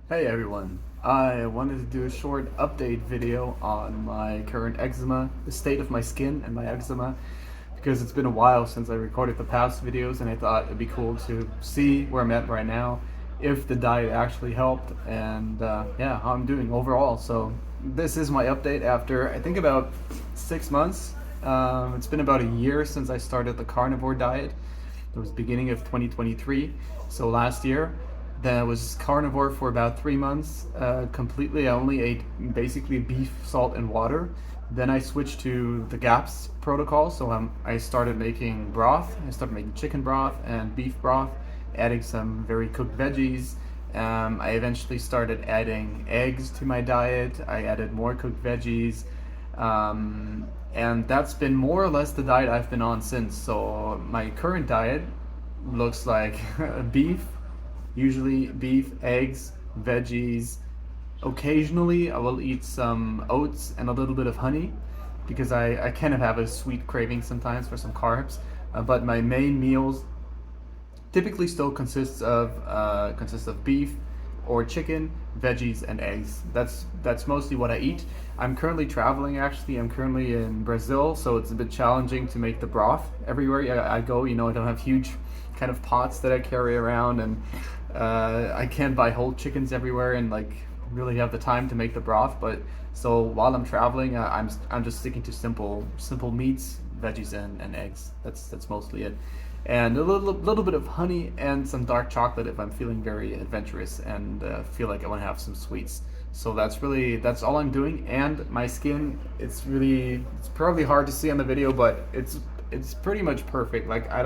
Hey everyone, I wanted to do a short update video on my current eczema, the state of my skin and my eczema, because it's been a while since I recorded the past videos and I thought it'd be cool to see where I'm at right now, if the diet actually helped, and yeah, how I'm doing overall. So this is my update after I think about 6 months. It's been about a year since I started the carnivore diet. It was beginning of 2023, so last year. Then I was carnivore for about 3 months completely. I only ate basically beef, salt, and water. Then I switched to the GAPS protocol. So I started making broth. I started making chicken broth and beef broth, adding some very cooked veggies. I eventually started adding eggs to my diet. I added more cooked veggies. And that's been more or less the diet I've been on since. So my current diet looks like beef, usually beef, eggs, veggies. Occasionally, I will eat some oats and a little bit of honey because I kind of have a sweet craving sometimes for some carbs. But my main meals typically still consists of beef or chicken, veggies, and eggs. That's mostly what I eat. I'm currently traveling. Actually, I'm currently in Brazil, so it's a bit challenging to make the broth everywhere I go. I don't have huge kind of pots that I carry around, and I can't buy whole chickens everywhere and like really have the time to make the broth. But so while I'm traveling, I'm just sticking to simple meats, veggies, and eggs. That's mostly it, and a little bit of honey and some dark chocolate if I'm feeling very adventurous and feel like I want to have some sweets. So that's all I'm doing. And my skin, it's probably hard to see on the video, but it's pretty much perfect. Like I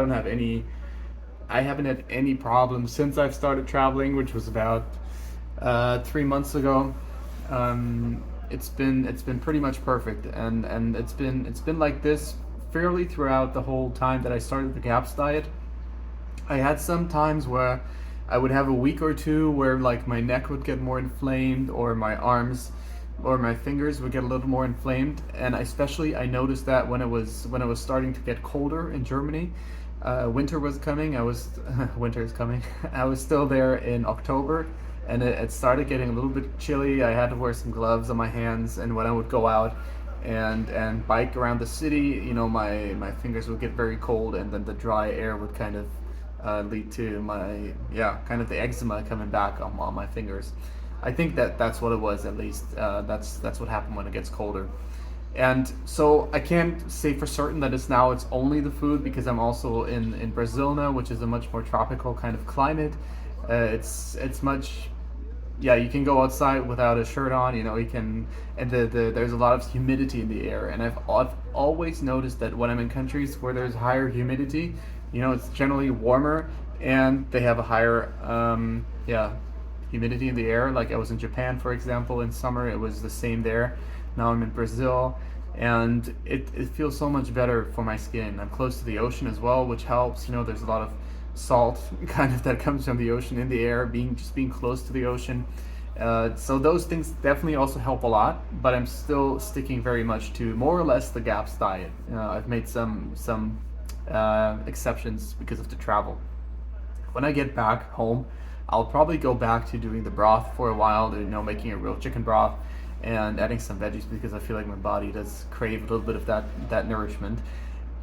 haven't had any problems since I've started traveling, which was about 3 months ago. It's been pretty much perfect, and it's been like this fairly throughout the whole time that I started the GAPS diet. I had some times where I would have a week or two where like my neck would get more inflamed, or my arms or my fingers would get a little more inflamed, and especially I noticed that when it was starting to get colder in Germany. Winter was coming. Winter is coming. I was still there in October, and it started getting a little bit chilly. I had to wear some gloves on my hands, and when I would go out and bike around the city, my fingers would get very cold, and then the dry air would kind of lead to my, yeah, kind of the eczema coming back on my fingers. I think that's what it was, at least. That's what happened when it gets colder. And so I can't say for certain that it's only the food, because I'm also in Brazil now, which is a much more tropical kind of climate. It's much, yeah, you can go outside without a shirt on. You can, and there's a lot of humidity in the air, and I've always noticed that when I'm in countries where there's higher humidity, it's generally warmer, and they have a higher yeah, humidity in the air. Like I was in Japan, for example, in summer it was the same there. Now I'm in Brazil, and it feels so much better for my skin. I'm close to the ocean as well, which helps. There's a lot of salt kind of that comes from the ocean in the air, being close to the ocean. So those things definitely also help a lot, but I'm still sticking very much to more or less the GAPS diet. I've made some exceptions because of the travel. When I get back home, I'll probably go back to doing the broth for a while, making a real chicken broth and adding some veggies, because I feel like my body does crave a little bit of that nourishment.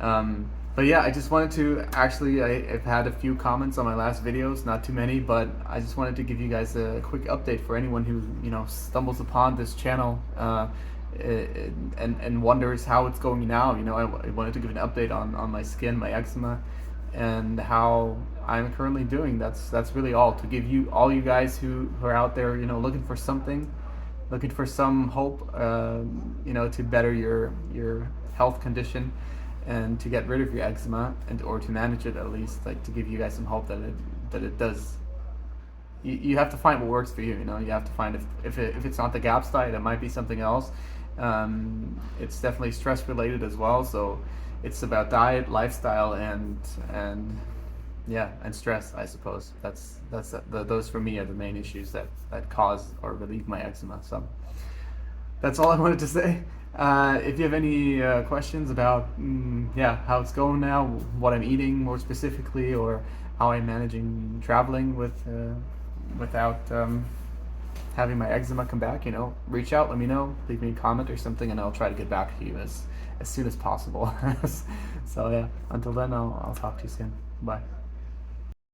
But yeah, I just wanted to actually, I've had a few comments on my last videos, not too many, but I just wanted to give you guys a quick update for anyone who, stumbles upon this channel and wonders how it's going now. I wanted to give an update on my skin, my eczema, and how I'm currently doing. That's really all, to give all you guys who are out there, looking for something, looking for some hope, to better your health condition and to get rid of your eczema, or to manage it, at least, like to give you guys some hope that it does. You have to find what works for you. You have to find, if it's not the GAPS diet, it might be something else. It's definitely stress related as well, so it's about diet, lifestyle, and yeah, and stress, I suppose. Those for me are the main issues that cause or relieve my eczema. So that's all I wanted to say. If you have any questions about yeah, how it's going now, what I'm eating more specifically, or how I'm managing traveling without having my eczema come back, reach out, let me know, leave me a comment or something, and I'll try to get back to you as soon as possible. So yeah, until then, I'll talk to you soon. Bye.